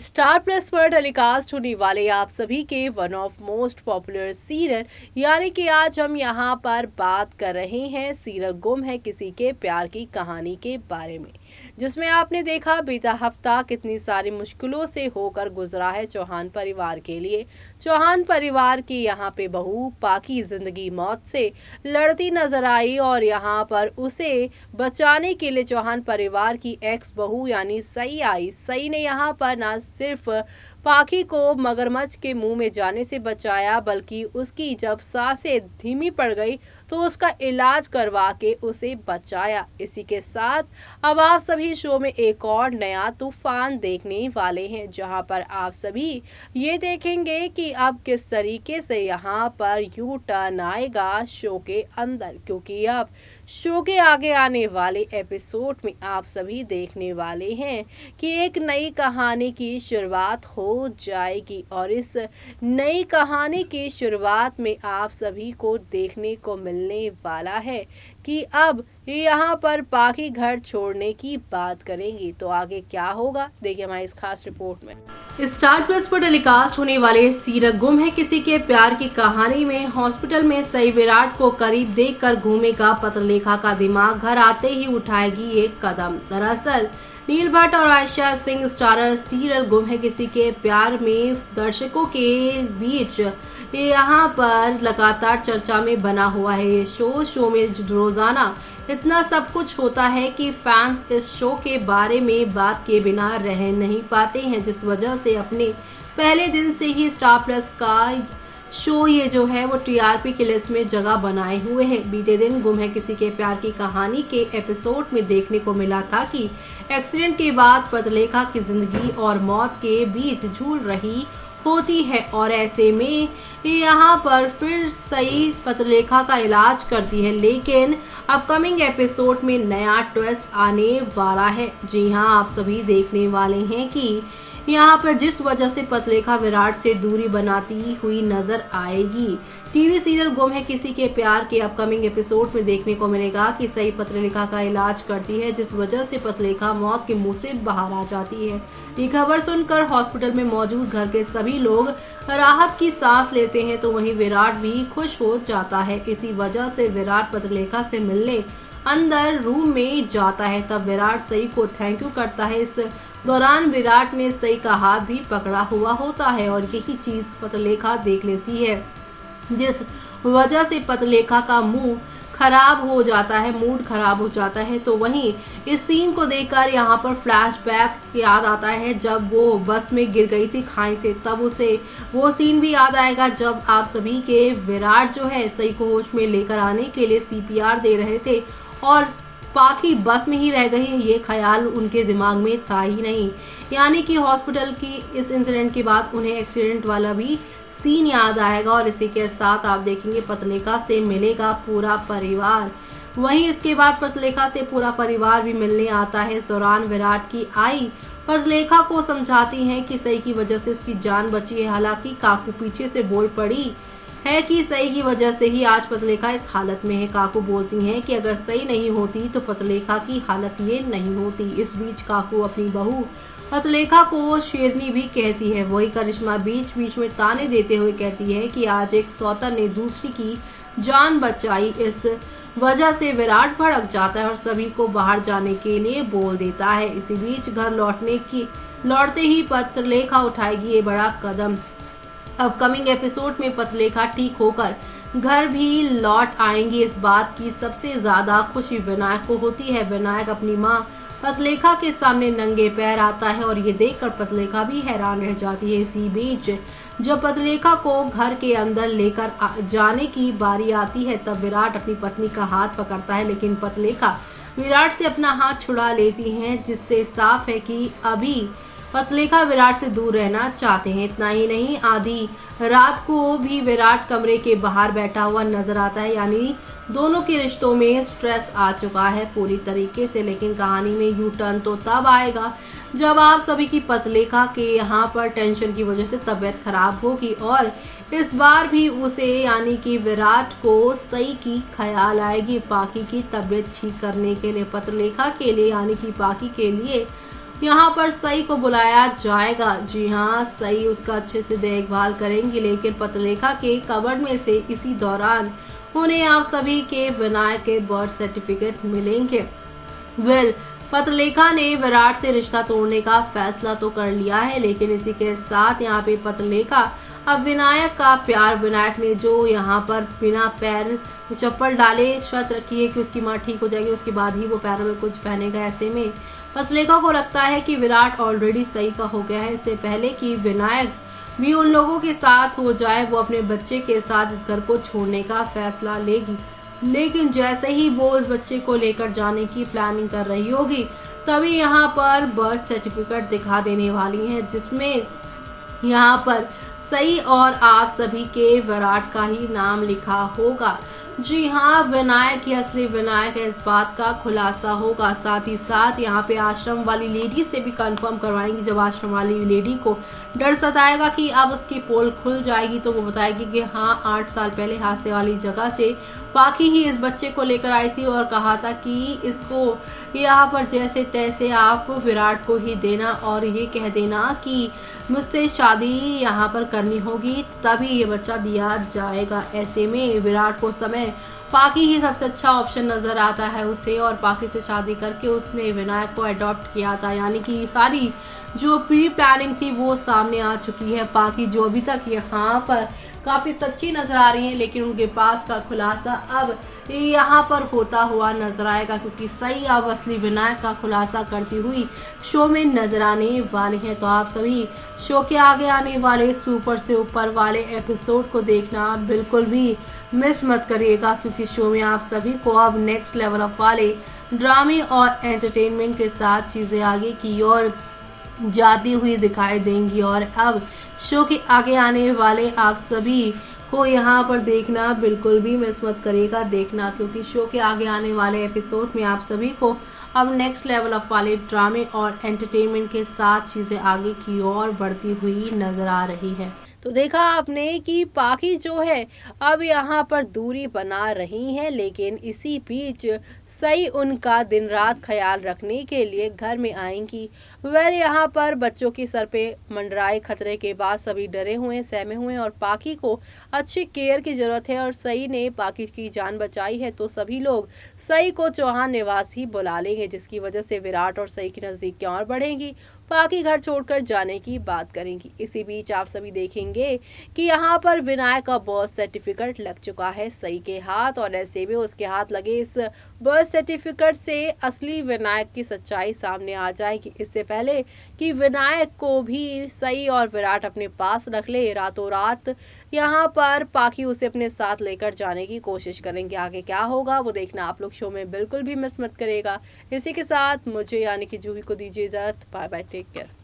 Star plus पर telecast होने वाले आप सभी के one of most popular serial यानी कि आज हम यहाँ पर बात कर रहे हैं सीरियल गुम है किसी के प्यार की कहानी के बारे में, जिसमें आपने देखा बीता हफ्ता कितनी सारी मुश्किलों से होकर गुजरा है चौहान परिवार के लिए। चौहान परिवार की यहाँ पे बहू पाकी जिंदगी मौत से लड़ती नजर आई और यहाँ पर उसे बचाने के लिए चौहान परिवार की एक्स बहू यानी सई आई। सई ने यहाँ पर ना सिर्फ पाखी को मगरमच्छ के मुंह में जाने से बचाया बल्कि उसकी जब सांसें धीमी पड़ गई तो उसका इलाज करवा के उसे बचाया। इसी के साथ अब आप सभी शो में एक और नया तूफान देखने वाले हैं, जहां पर आप सभी ये देखेंगे कि अब किस तरीके से यहां पर यू टर्न आएगा शो के अंदर, क्योंकि अब शो के आगे आने वाले एपिसोड में आप सभी देखने वाले हैं कि एक नई कहानी की शुरुआत हो जाएगी और इस नई कहानी की शुरुआत में आप सभी को देखने को मिलने वाला है कि अब यहाँ पर पाखी घर छोड़ने की बात करेंगी। तो आगे क्या होगा देखिए हमारी इस खास रिपोर्ट में। स्टार प्लस पर टेलीकास्ट होने वाले सीरियल गुम है किसी के प्यार की कहानी में हॉस्पिटल में सई विराट को करीब देखकर घूमेगा पत्रलेखा का दिमाग, घर आते ही उठाएगी एक कदम। दरअसल नील भट्ट और आयशा सिंह स्टारर सीरियल गुम है किसी के प्यार में दर्शकों के बीच यहाँ पर लगातार चर्चा में बना हुआ है। ये शो में रोजाना इतना सब कुछ होता है कि फैंस इस शो के बारे में बात किए बिना रह नहीं पाते हैं, जिस वजह से अपने पहले दिन से ही स्टार प्लस का शो ये जो है वो टीआरपी की लिस्ट में जगह बनाए हुए है। बीते दिन गुम है किसी के प्यार की कहानी के एपिसोड में देखने को मिला था कि एक्सीडेंट के बाद पत्रलेखा की जिंदगी और मौत के बीच झूल रही होती है और ऐसे में यहाँ पर फिर सही पत्रलेखा का इलाज करती है, लेकिन अपकमिंग एपिसोड में नया ट्विस्ट आने वाला है। जी हाँ, आप सभी देखने वाले हैं कि यहाँ पर जिस वजह से पत्रलेखा विराट से दूरी बनाती हुई नजर आएगी। टीवी सीरियल गुम है किसी के प्यार के अपकमिंग एपिसोड में देखने को मिलेगा कि सही पत्रलेखा का इलाज करती है, जिस वजह से पत्रलेखा मौत के मुंह से बाहर आ जाती है। ये खबर सुनकर हॉस्पिटल में मौजूद घर के सभी लोग राहत की सांस लेते हैं, तो वहीं विराट भी खुश हो जाता है। इसी वजह से विराट पत्रलेखा से मिलने अंदर रूम में जाता है। तब विराट सई को थैंक यू करता है। इस दौरान विराट ने सई का हाथ भी पकड़ा हुआ होता है और यही चीज पत्रलेखा देख लेती है, जिस वजह से पत्रलेखा का मुंह खराब हो जाता है, मूड खराब हो जाता है। तो वहीं इस सीन को देखकर यहाँ पर फ्लैशबैक याद आता है जब वो बस में गिर गई थी खाई से, तब उसे वो सीन भी याद आएगा जब आप सभी के विराट जो है सई को होश में लेकर आने के लिए सीपीआर दे रहे थे और पाखी बस में ही रह गई। ये ख्याल उनके दिमाग में था ही नहीं, यानी कि हॉस्पिटल की इस इंसिडेंट के बाद उन्हें एक्सीडेंट वाला भी सीन याद आएगा और इसी के साथ आप देखेंगे पत्रलेखा से मिलेगा पूरा परिवार। वहीं इसके बाद पत्रलेखा से पूरा परिवार भी मिलने आता है। इस दौरान विराट की आई पत्रलेखा को समझाती हैं कि सई की वजह से उसकी जान बची है। हालांकि काकू पीछे से बोल पड़ी है कि सई की वजह से ही आज पत्रलेखा इस हालत में है। काकू बोलती हैं कि अगर सई नहीं होती तो पत्रलेखा की हालत ये नहीं होती। इस बीच काकू अपनी बहू पत्रलेखा को शेरनी भी कहती है। वही करिश्मा बीच बीच में ताने देते हुए कहती है कि आज एक सौतन ने दूसरी की जान बचाई। इस वजह से विराट भड़क जाता है और सभी को बाहर जाने के लिए बोल देता है। इसी बीच घर लौटते ही पत्रलेखा उठाएगी ये बड़ा कदम। अपकमिंग एपिसोड में पत्रलेखा ठीक होकर घर भी लौट आएंगी। इस बात की सबसे ज्यादा खुशी विनायक को होती है। विनायक अपनी माँ पत्रलेखा के सामने नंगे पैर आता है और ये देखकर पत्रलेखा भी हैरान रह जाती है। इसी बीच जब पत्रलेखा को घर के अंदर लेकर जाने की बारी आती है तब विराट अपनी पत्नी का हाथ पकड़ता है, लेकिन पत्रलेखा विराट से अपना हाथ छुड़ा लेती हैं, जिससे साफ है कि अभी पत्रलेखा विराट से दूर रहना चाहते हैं। इतना ही नहीं, आधी रात को भी विराट कमरे के बाहर बैठा हुआ नजर आता है, यानी दोनों के रिश्तों में स्ट्रेस आ चुका है पूरी तरीके से। लेकिन कहानी में यू टर्न तो तब आएगा जब आप सभी की पत्रलेखा के यहाँ पर टेंशन की वजह से तबीयत खराब होगी और इस बार भी उसे यानी कि विराट को सई की ख्याल आएगी पाखी की तबीयत ठीक करने के लिए। पत्रलेखा के लिए यानी कि पाखी के लिए यहाँ पर सई को बुलाया जाएगा। जी हाँ, सई उसका अच्छे से देखभाल करेंगी, लेकिन पत्रलेखा के कबर्ड में से इसी दौरान उन्हें आप सभी के विनायक के बर्थ सर्टिफिकेट मिलेंगे। पत्रलेखा ने विराट से रिश्ता तोड़ने का फैसला तो कर लिया है, लेकिन इसी के साथ यहाँ पे पत्रलेखा अब विनायक का प्यार, विनायक ने जो यहाँ पर बिना पैर चप्पल डाले शर्त रखी है कि उसकी माँ ठीक हो जाएगी उसके बाद ही वो पैरों में कुछ पहनेगा। ऐसे में पत्रलेखा को लगता है कि विराट ऑलरेडी सही का हो गया है। इससे पहले कि विनायक भी उन लोगों के साथ हो जाए, वो अपने बच्चे के साथ इस घर को छोड़ने का फैसला लेगी। लेकिन जैसे ही वो उस बच्चे को लेकर जाने की प्लानिंग कर रही होगी, तभी यहाँ पर बर्थ सर्टिफिकेट दिखा देने वाली है, जिसमें यहाँ पर सई और आप सभी के विराट का ही नाम लिखा होगा। जी हाँ, विनायक ही असली विनायक है, इस बात का खुलासा होगा। साथ ही साथ यहाँ पे आश्रम वाली लेडी से भी कंफर्म करवाएंगी। जब आश्रम वाली लेडी को डर सताएगा कि अब उसकी पोल खुल जाएगी, तो वो बताएगी कि हाँ, 8 साल पहले हादसे वाली जगह से पाखी ही इस बच्चे को लेकर आई थी और कहा था कि इसको यहाँ पर जैसे तैसे आप विराट को ही देना और ये कह देना कि मुझसे शादी यहाँ पर करनी होगी, तभी ये बच्चा दिया जाएगा। ऐसे में विराट को समय पाखी ही सबसे अच्छा ऑप्शन नजर आता है उसे, और पाखी से शादी करके उसने विनायक को अडॉप्ट किया था। यानी कि सारी जो प्री प्लानिंग थी वो सामने आ चुकी है। पाखी जो अभी तक यहाँ पर काफी सच्ची नजर आ रही है, लेकिन उनके पास का खुलासा अब यहाँ पर होता हुआ नजर आएगा, क्योंकि सई अब असली विनायक का खुलासा करती हुई शो में नजर आने वाली है। तो आप सभी शो के आगे आने वाले सुपर से ऊपर वाले एपिसोड को देखना बिल्कुल भी मिस मत करिएगा, क्योंकि शो में आप सभी को अब नेक्स्ट लेवल ऑफ वाले ड्रामे और एंटरटेनमेंट के साथ चीजें आगे की ओर जाती हुई दिखाई देंगी। और अब शो के आगे आने वाले आप सभी को यहाँ पर देखना बिल्कुल भी मिस मत करिएगा देखना, क्योंकि शो के आगे आने वाले एपिसोड में आप सभी को अब नेक्स्ट लेवल ऑफ वाले ड्रामे और एंटरटेनमेंट के साथ चीज़ें आगे की ओर बढ़ती हुई नजर आ रही है। तो देखा आपने कि पाखी जो है अब यहाँ पर दूरी बना रही है, लेकिन इसी बीच सई उनका दिन रात ख्याल रखने के लिए घर में आएंगी। यहाँ पर बच्चों की सर पे मंडराए खतरे के बाद सभी डरे हुए सहमे हुए और पाखी को अच्छी केयर की जरूरत है, और सई ने पाखी की जान बचाई है तो सभी लोग सई को चौहान निवास ही बुला लेंगे, जिसकी वजह से विराट और सई की नजदीकियां और बढ़ेंगी। पाखी घर छोड़कर जाने की बात करेंगी। इसी बीच आप सभी देखेंगे कि यहाँ पर विनायक का बर्थ सर्टिफिकेट लग चुका है सई के हाथ, और ऐसे में उसके हाथ लगे इस बर्थ सर्टिफिकेट से असली विनायक की सच्चाई सामने आ जाएगी। इससे पहले कि विनायक को भी सई और विराट अपने पास रख ले, रातों रात यहाँ पर पाखी उसे अपने साथ लेकर जाने की कोशिश करेंगे। आगे क्या होगा वो देखना आप लोग शो में बिल्कुल भी मिस मत करेगा। इसी के साथ मुझे यानी कि जूही को दीजिए इजाजत। Bye bye, take care.